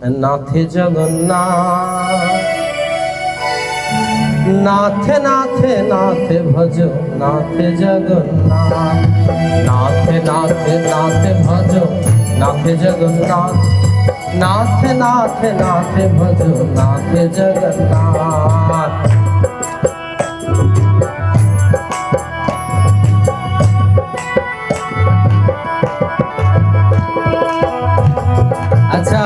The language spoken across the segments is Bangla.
নাথে জগন্নাথ, নাথে নাথে নাথে ভজ নাথে জগন্নাথ, নাথে নাথে নাথে ভজ নাথে জগন্নাথ, নাথে নাথে নাথে ভজ নাথে জগন্নাথ। আচ্ছা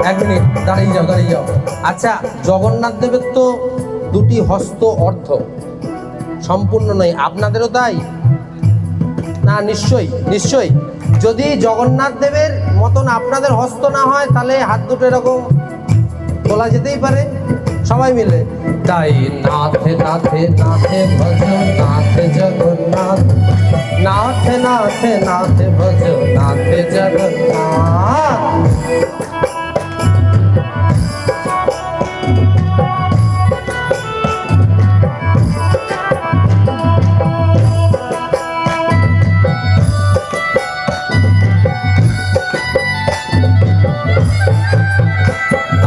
এক মিনিট দাঁড়িয়ে যাও দাঁড়িয়ে যাও। আচ্ছা জগন্নাথ দেবের তো দুটি হস্ত অর্ধ, সম্পূর্ণ নয়, আপনাদেরও তাই না? নিশ্চয়ই নিশ্চয়ই। যদি জগন্নাথ দেবের মতন আপনাদের হস্ত না হয় তাহলে হাত দুটো এরকম তোলা যেতেই পারে সবাই মিলে। তাই নাথে নাথে নাথে ভজ নাথে জগন্নাথ, নাথে নাথে নাথে ভজ নাথে জগন্নাথ।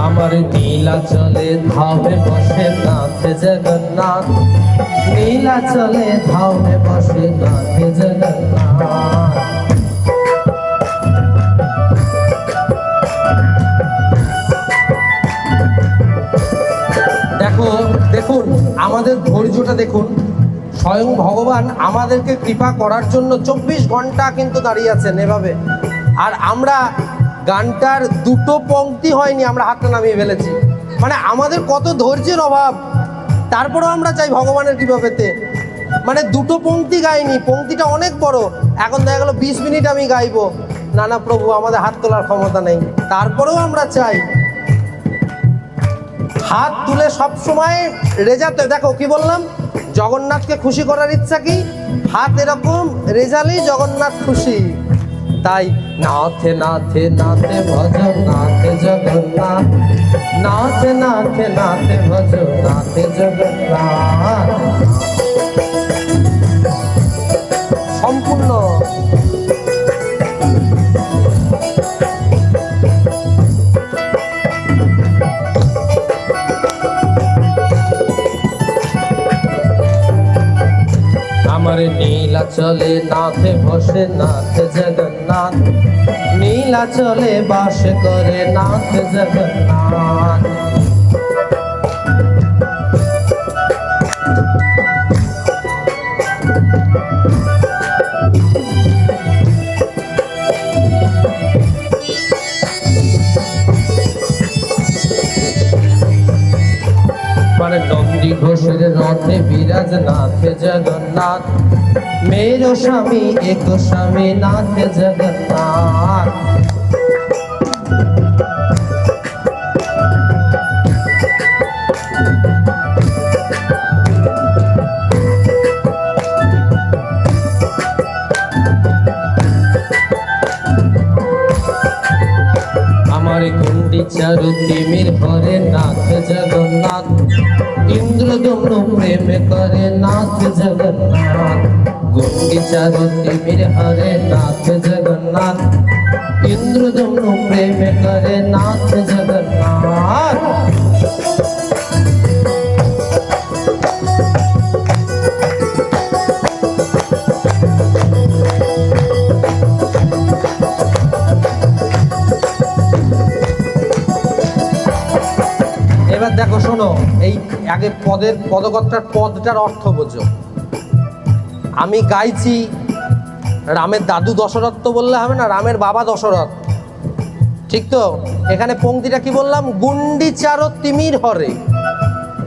আমার নীলাচলে ধামে বসে নাথে জগন্নাথ, নীলাচলে ধামে বসে নাথে জগন্নাথ। দেখো দেখুন আমাদের ধৈর্যটা দেখুন, স্বয়ং ভগবান আমাদেরকে কৃপা করার জন্য 24 ঘন্টা কিন্তু দাঁড়িয়ে আছেন এভাবে। আর আমরা গানটার দুটো পংক্তি হয়নি, আমরা হাতটা নামিয়ে ফেলেছি। মানে আমাদের কত ধৈর্যের অভাব, তারপরেও আমরা চাই ভগবানের কৃপা পেতে। মানে দুটো পংক্তি গাইনি, পংক্তিটা অনেক বড়, এখন দেখা গেল 20 মিনিট আমি গাইবো। না না প্রভু, আমাদের হাত তোলার ক্ষমতা নেই, তারপরেও আমরা চাই হাত তুলে সব সময় রেজাতে। দেখো কি বললাম, জগন্নাথকে খুশি করার ইচ্ছা কি, হাত এরকম রেজালেই জগন্নাথ খুশি। তাই নাথে নাথে নাথে ভজ নাথে জগন্নাথ, নাথে নাথে নাথে ভজ নাথে জগন্নাথ। সম্পূর্ণ আমার নীলাচলে নাথে বসে নাথে জগন্নাথ, নীলাচলে বাস করে নাথে জগন্নাথ। মানে নন্দী ঘোষের রথে বিরাজ নাথে জগন্নাথ, মেরো স্বামী এক স্বামী নাথে জগন্নাথ। আমার গুন্ডিচার তিমির হরে নাথ জগন্নাথ, ইন্দ্রদম্ন প্রেম করে নাথ জগন্নাথ। গুন্ডিচার তিমির হরে নাথ জগন্নাথ, ইন্দ্রদম্ন প্রেম করে নাথ জগন্নাথ। এবার দেখো শোনো, এই আগে পদটার অর্থ বোঝো। আমি গাইছি রামের দাদু দশরথ, তো বললে হবে না, রামের বাবা দশরথ, ঠিক তো? এখানে পংক্তিটা কি বললাম, গুন্ডিচার তিমির হরে।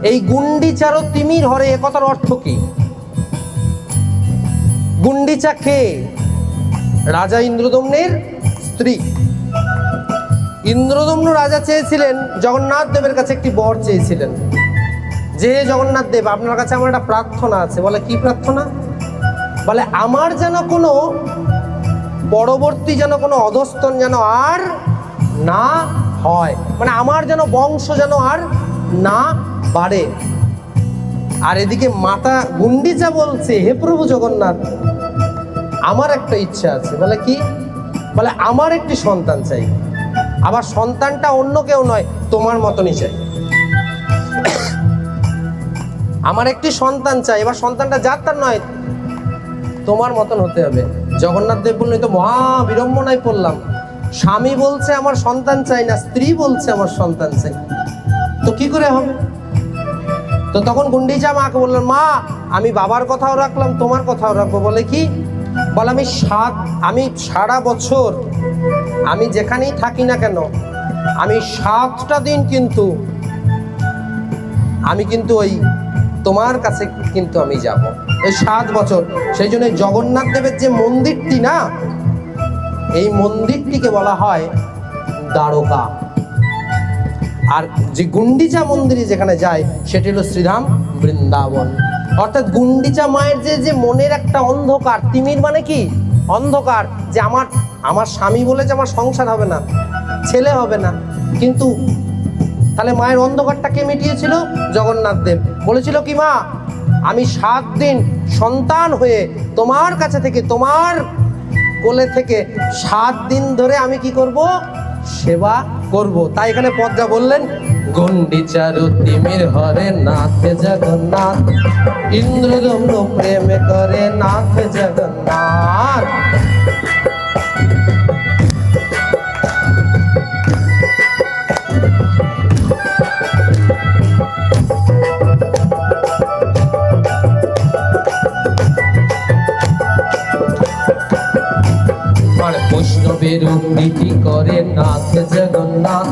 এই গুন্ডিচার তিমির হরে এ কথার অর্থ কি? গুন্ডিচা কে? রাজা ইন্দ্রদম্নের স্ত্রী। ইন্দ্রদম্ন রাজা চেয়েছিলেন, জগন্নাথ দেবের কাছে একটি বর চেয়েছিলেন, যে জগন্নাথ দেব আপনার কাছে আমার একটা প্রার্থনা আছে। বলে কি প্রার্থনা? বলে আমার যেন কোনো পরবর্তী যেন কোনো অধস্তন যেন আর না হয়, মানে আমার যেন বংশ যেন আর না বাড়ে। আর এদিকে মাতা গুন্ডিচা বলছে, হে প্রভু জগন্নাথ, আমার একটা ইচ্ছা আছে। বলে কি? বলে আমার একটি সন্তান চাই। আবার সন্তানটা অন্য কেউ নয়, তোমার মতনই চাই। আমার একটি সন্তান চাই, এবার সন্তানটা যার তার নয়, তোমার মতন হতে হবে। জগন্নাথ দেব বললেন, তো মহা বিড়ম্বনায় পড়লাম, স্বামী বলছে আমার সন্তান চাই না, স্ত্রী বলছে আমার সন্তান চাই, তো কি করে হবে? তো তখন গুন্ডিচা মাকে বললেন, মা আমি বাবার কথাও রাখলাম, তোমার কথাও রাখবো। বলে কি? বলে আমি সারা বছর আমি যেখানেই থাকি না কেন, আমি 7টা দিন কিন্তু ওই তোমার কাছে কিন্তু আমি যাব, এই 7 বছর। সেই জন্য জগন্নাথ দেবের যে মন্দিরটি না, এই মন্দিরটিকে বলা হয় দ্বারকা। আর যে গুন্ডিচা মন্দিরে যেখানে যায় সেটি হলো শ্রীধাম বৃন্দাবন। অর্থাৎ গুন্ডিচা মায়ের যে মনের একটা অন্ধকার, তিমির মানে কি? অন্ধকার, যে আমার স্বামী বলে যে আমার সংসার হবে না, ছেলে হবে না, কিন্তু তাহলে মায়ের অন্ধকারটাকে মিটিয়েছিল জগন্নাথ দেব। বলেছিল কি, মা আমি 7 দিন সন্তান হয়ে তোমার কাছে থেকে, তোমার কোলে থেকে 7 দিন ধরে আমি কি করব? সেবা করব। তাই এখানে পদ্মা বললেন, গুন্ডিচারু তিমির হরে নাথ জগন্নাথ, ইন্দ্রদম্ন প্রেমে করে নাথ জগন্নাথ। বৈষ্ণবের প্রীতি করে নাথ জগন্নাথ,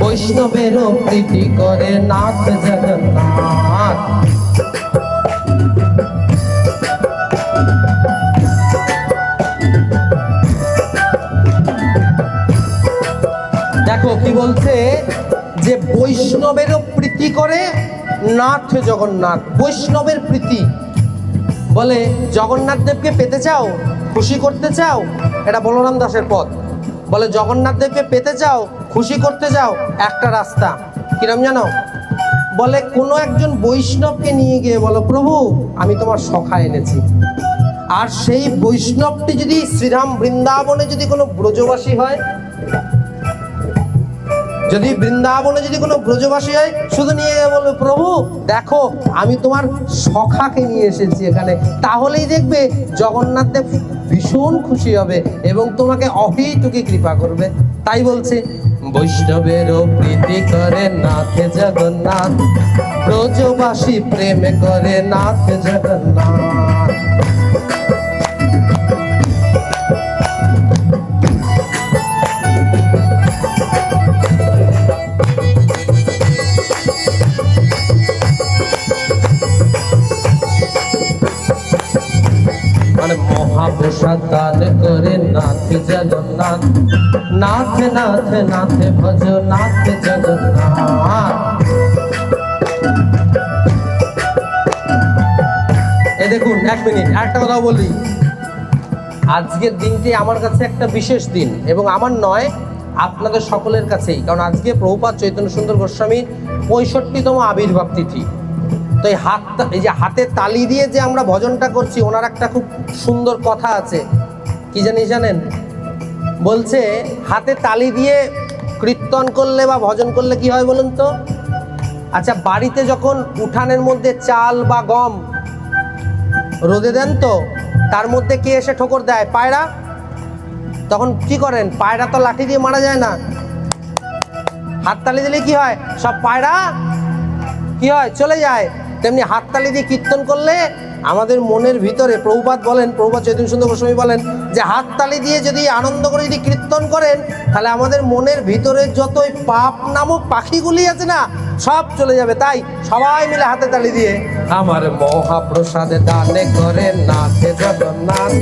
বৈষ্ণবের প্রীতি করে নাথ জগন্নাথ। দেখো কি বলছে, যে বৈষ্ণবেরও প্রীতি করে নাথ জগন্নাথ। বৈষ্ণবের প্রীতি বলে, জগন্নাথ দেবকে পেতে চাও, খুশি করতে চাও, এটা বলরাম দাসের পদ। বলে জগন্নাথ দেবকে পেতে চাও, খুশি করতে চাও, একটা রাস্তা, কিরম জানো? বলে কোনো একজন বৈষ্ণবকে নিয়ে গিয়ে বলো, প্রভু আমি তোমার সখা এনেছি। আর সেই বৈষ্ণবটি যদি শ্রীধাম বৃন্দাবনে যদি কোনো ব্রজবাসী হয়, যদি বৃন্দাবনে যদি কোনো ব্রজবাসী হয়, শুধু নিয়ে গিয়ে বলবে, প্রভু দেখো আমি তোমার সখাকে নিয়ে এসেছি এখানে, তাহলেই দেখবে জগন্নাথ দেব ভীষণ খুশি হবে এবং তোমাকে অহেতুকি কৃপা করবে। তাই বলছে, বৈষ্ণবেরও প্রীতি করে নাথ জগন্নাথ, ব্রজবাসী প্রেম করে নাথ জগন্নাথ। মহাপ্রসাদ দান করে নাথ জগন্নাথ, নাথ নাথ নাথ ভজ নাথ জগন্নাথ। এই দেখুন, 1 মিনিট একটা কথা বলি। আজকের দিনটি আমার কাছে একটা বিশেষ দিন, এবং আমার নয়, আপনাদের সকলের কাছেই। কারণ আজকে প্রভুপাদ চৈতন্য সুন্দর গোস্বামীর 65তম আবির্ভাব তিথি। তো এই যে হাতে তালি দিয়ে যে আমরা ভজনটা করছি, ওনার একটা খুব সুন্দর কথা আছে, কি জানেন? বলছে হাতে তালি দিয়ে কীর্তন করলে বা ভজন করলে কি হয় বলুন তো? আচ্ছা, বাড়িতে যখন উঠানের মধ্যে চাল বা গম রোদে দেন, তো তার মধ্যে কে এসে ঠোকর দেয়? পায়রা। তখন কি করেন? পায়রা তো লাঠি দিয়ে মারা যায় না, হাততালি দিলে কি হয়? সব পায়রা কি হয়? চলে যায়। তেমনি হাততালি দিয়ে কীর্তন করলে আমাদের মনের ভিতরে, প্রভুপাদ বলেন, প্রভুপাদ চৈতন্য সুন্দর গোস্বামী বলেন যে হাততালি দিয়ে যদি আনন্দ করে যদি কীর্তন করেন, তাহলে আমাদের মনের ভিতরে যতই পাপ নামক পাখিগুলি আছে না, সব চলে যাবে। তাই সবাই মিলে হাতে তালি দিয়ে, আমার মহাপ্রসাদ দানে করে নাথ জগন্নাথ,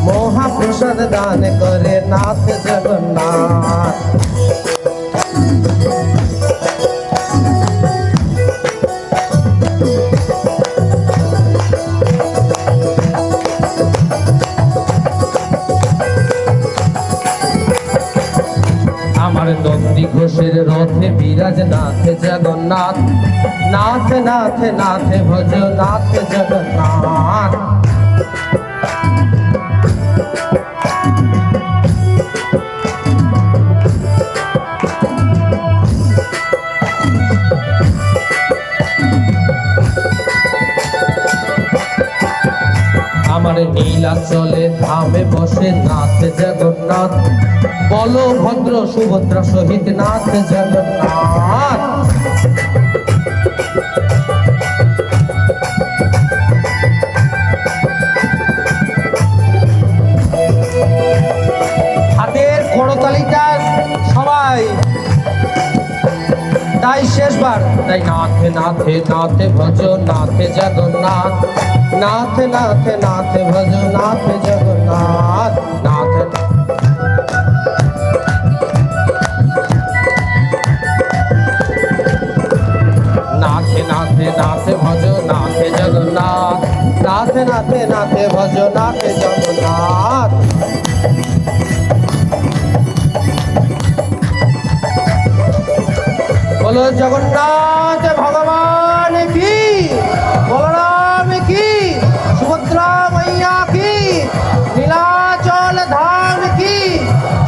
মহাপ্রসাদ দানে করে নাথ জগন্নাথ। আমার নন্দী ঘোষের রথে বিরাজ নাথ জগন্নাথ, নাথ নাথ নাথ ভজ নাথ জগন্নাথ। আমার নীলাচলে ধামে বসে নাথ জগন্নাথ, বলভদ্র সুভদ্রা সহিত নাথ জগন্নাথ। হাতের করতালিটা সবাই, তাই শেষবার তাই নাথে নাথে নাথে ভজ নাথে জগন্নাথ, নাথে নাথে নাথে ভজ নাথে জগন্নাথ, নাথে নাথে নাথে নাথে ভজ নাথে জগন্নাথ, নাথে নাথে নাথে ভজ নাথে জগন্নাথ। বলো জগন্নাথ ভগবান কি, বলরাম কি, সুভদ্রা मैया কি, নীলাচল ধাম কি।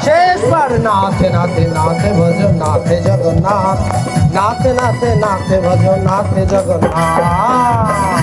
শেষবার নাথে নাথে নাথে ভজ নাথে জগন্নাথ, নাথে নাথে নাথে ভজ নাথে জগন্নাথ।